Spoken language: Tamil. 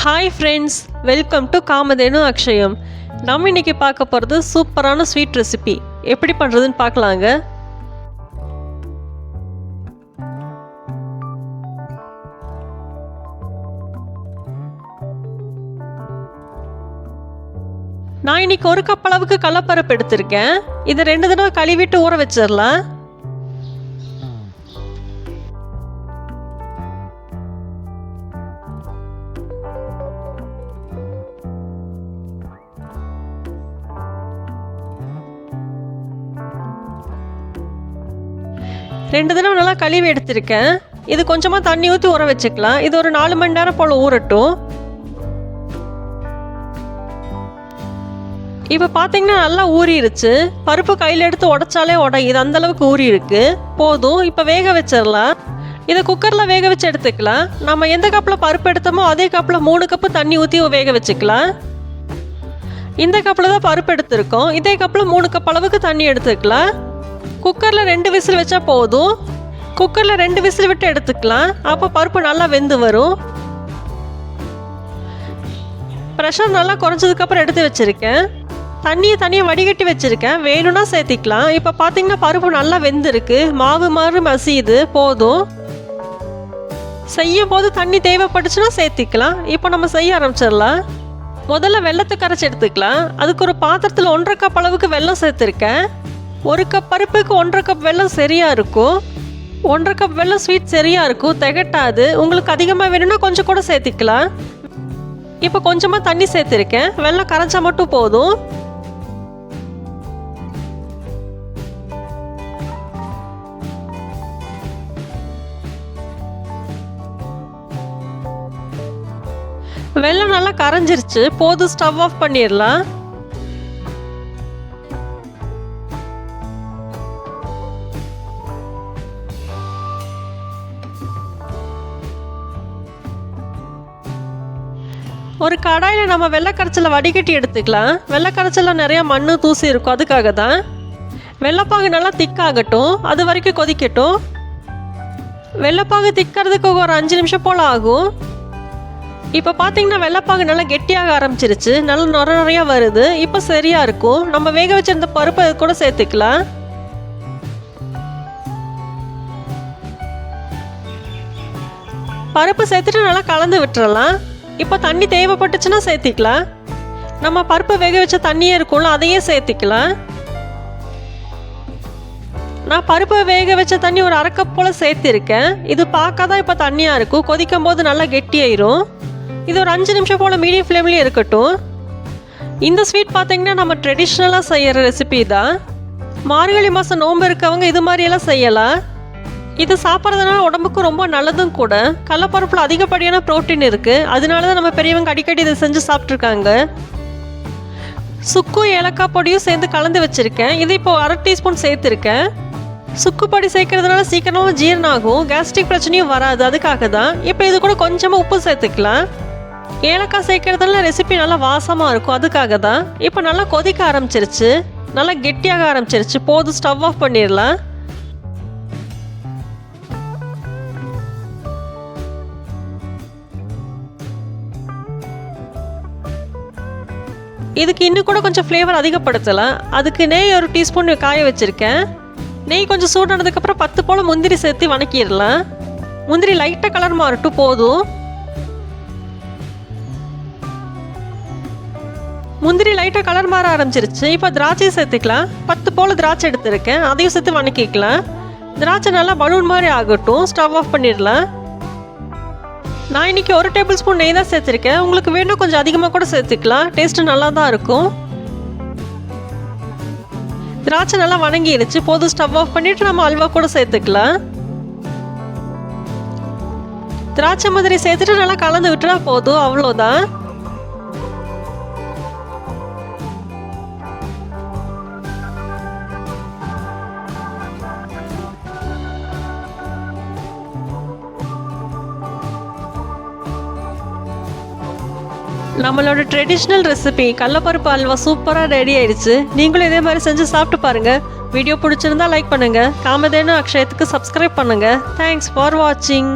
Hi friends, welcome to Kamadhenu Akshayam. நம்ம இன்னைக்கு பார்க்க போகிறது சூப்பரான ஸ்வீட் ரெசிபி. எப்படி பண்ணுறதுன்னு பார்க்கலாங்க. நான் இன்னைக்கு 1 கப் அளவுக்கு கடலைப்பருப்பு எடுத்திருக்கேன். இதை 2 தடவை கழுவிட்டு ஊற வச்சிடலாம். ரெண்டு தடவை நல்லா கழுவி எடுத்திருக்கேன். இது கொஞ்சமாக தண்ணி ஊற்றி ஊற வச்சுக்கலாம். இது ஒரு 4 மணி நேரம் போல் ஊறட்டும். இப்போ பார்த்தீங்கன்னா நல்லா ஊறிடுச்சு. பருப்பு கையில் எடுத்து உடைச்சாலே உடையுது, அந்தளவுக்கு ஊறி இருக்கு. போதும், இப்போ வேக வச்சிடலாம். இதை குக்கரில் வேக வச்சு எடுத்துக்கலாம். நம்ம எந்த கப்பில் பருப்பு எடுத்தோமோ அதே கப்பில் 3 கப்பு தண்ணி ஊற்றி வேக வச்சுக்கலாம். இந்த கப்பில் தான் பருப்பு எடுத்திருக்கோம். இதே கப்பில் 3 கப் அளவுக்கு தண்ணி எடுத்துக்கலாம். குக்கரில் 2 விசில் வச்சா போதும். குக்கரில் 2 விசில் விட்டு எடுத்துக்கலாம். அப்போ பருப்பு நல்லா வெந்து வரும். ப்ரெஷர் நல்லா குறைஞ்சதுக்கப்புறம் எடுத்து வச்சுருக்கேன். தண்ணியை தனியாக வடிகட்டி வச்சுருக்கேன். வேணும்னா சேர்த்திக்கலாம். இப்போ பார்த்தீங்கன்னா பருப்பு நல்லா வெந்திருக்கு. மாவு மாதிரி மசியுது. போதும். செய்யும் போது தண்ணி தேவைப்பட்டுச்சுன்னா சேர்த்திக்கலாம். இப்போ நம்ம செய்ய ஆரம்பிச்சிடலாம். முதல்ல வெல்லத்தை கரைச்சி எடுத்துக்கலாம். அதுக்கு ஒரு பாத்திரத்தில் 1.5 கப் அளவுக்கு வெல்லம் சேர்த்துருக்கேன். 1 கப் பருப்புக்கு 1.5 கப் வெல்லம் சரியாக இருக்கும். 1.5 கப் வெல்லம் ஸ்வீட் சரியாக இருக்கும், திகட்டாது. உங்களுக்கு அதிகமாக வேணும்னா கொஞ்சம் கூட சேர்த்திக்கலாம். இப்போ கொஞ்சமாக தண்ணி சேர்த்துருக்கேன். வெல்லம் கரைச்சா மட்டும் போதும். வெல்லம் நல்லா கரைஞ்சிருச்சு. போதும், ஸ்டவ் ஆஃப் பண்ணிடலாம். ஒரு கடாயில் நம்ம வெள்ளைக்கரைச்சலை வடிகட்டி எடுத்துக்கலாம். வெள்ளைக்கரைச்சலில் நிறையா மண் தூசி இருக்கும், அதுக்காக தான். வெள்ளைப்பாகு நல்லா திக்காகட்டும், அது வரைக்கும் கொதிக்கட்டும். வெள்ளைப்பாகு திக்கிறதுக்கு ஒரு 5 நிமிஷம் போல் ஆகும். இப்போ பார்த்தீங்கன்னா வெள்ளைப்பாகு நல்லா கெட்டியாக ஆரம்பிச்சிருச்சு. நல்லா நிறையா வருது. இப்போ சரியாக இருக்கும். நம்ம வேக வச்சிருந்த பருப்பை அது கூட சேர்த்துக்கலாம். பருப்பு சேர்த்துட்டு நல்லா கலந்து விட்டுறலாம். இப்போ தண்ணி தேவைப்பட்டுச்சுன்னா சேர்த்திக்கலாம். நம்ம பருப்பு வேக வச்ச தண்ணியே இருக்கும்ல, அதையே சேர்த்திக்கலாம். நான் பருப்பு வேக வச்ச தண்ணி ஒரு 1/2 கப் போல் சேர்த்திருக்கேன். இது பார்க்க தான் இப்போ தண்ணியாக இருக்கும். கொதிக்கும் போது நல்லா கெட்டியாயிரும். இது ஒரு 5 நிமிஷம் போல் மீடியம் ஃப்ளேம்லேயே இருக்கட்டும். இந்த ஸ்வீட் பார்த்தீங்கன்னா நம்ம ட்ரெடிஷ்னலாக செய்கிற ரெசிபி தான். மார்கழி மாதம் நோன்பு இருக்கவங்க இது மாதிரியெல்லாம் செய்யலாம். இது சாப்பிட்றதுனால உடம்புக்கு ரொம்ப நல்லதும் கூட. கடலைப்பருப்பில் அதிகப்படியான ப்ரோட்டீன் இருக்குது. அதனால தான் நம்ம பெரியவங்க அடிக்கடி இதை செஞ்சு சாப்பிட்ருக்காங்க. சுக்கு ஏலக்காய் பொடியும் சேர்ந்து கலந்து வச்சுருக்கேன். இது இப்போ 1/2 டீஸ்பூன் சேர்த்துருக்கேன். சுக்கு பொடி சேர்க்கறதுனால சீக்கிரமாக ஜீரணம் ஆகும், கேஸ்ட்ரிக் பிரச்சனையும் வராது, அதுக்காக தான். இப்போ இது கூட கொஞ்சமாக உப்பு சேர்த்துக்கலாம். ஏலக்காய் சேர்க்கறதுனால ரெசிபி நல்லா வாசமாக இருக்கும், அதுக்காக தான். இப்போ நல்லா கொதிக்க ஆரம்பிச்சிருச்சு, நல்லா கெட்டியாக ஆரம்பிச்சிருச்சு. போதும், ஸ்டவ் ஆஃப் பண்ணிடலாம். இதுக்கு இன்னும் கூட கொஞ்சம் ஃப்ளேவர் அதிகப்படுத்தலாம். அதுக்கு நெய் ஒரு டீஸ்பூன் காய வச்சுருக்கேன். நெய் கொஞ்சம் சூடானதுக்கப்புறம் 10 போல் முந்திரி சேர்த்து வணக்கிடலாம். முந்திரி லைட்டாக கலர் மாறட்டும். போதும். முந்திரி லைட்டாக கலர் மாற ஆரம்பிச்சிருச்சு. இப்போ திராட்சையை சேர்த்துக்கலாம். 10 போல் திராட்சை எடுத்துருக்கேன். அதையும் சேர்த்து வணக்கிக்கலாம். திராட்சை நல்லா பலூன் மாதிரி ஆகட்டும். ஸ்டவ் ஆஃப் பண்ணிடலாம். நான் இன்றைக்கி 1 டேபிள் ஸ்பூன் நெய் தான் சேர்த்துருக்கேன். உங்களுக்கு வேணும் கொஞ்சம் அதிகமாக கூட சேர்த்துக்கலாம். டேஸ்ட்டு நல்லா தான் இருக்கும். திராட்சை நல்லா வணங்கிடுச்சு. போதும், ஸ்டவ் ஆஃப் பண்ணிவிட்டு நம்ம அல்வா கூட சேர்த்துக்கலாம். திராட்சை மாதிரி சேர்த்துட்டு நல்லா கலந்து விட்டுனா போதும், அவ்வளோதான். நம்மளோட ட்ரெடிஷ்னல் ரெசிபி கடலைப்பருப்பு அல்வா சூப்பராக ரெடி ஆயிடுச்சு. நீங்களும் இதே மாதிரி செஞ்சு சாப்பிட்டு பாருங்கள். வீடியோ பிடிச்சிருந்தா லைக் பண்ணுங்கள். காமதேனு அக்ஷயத்துக்கு சப்ஸ்கிரைப் பண்ணுங்கள். தேங்க்ஸ் ஃபார் வாட்சிங்.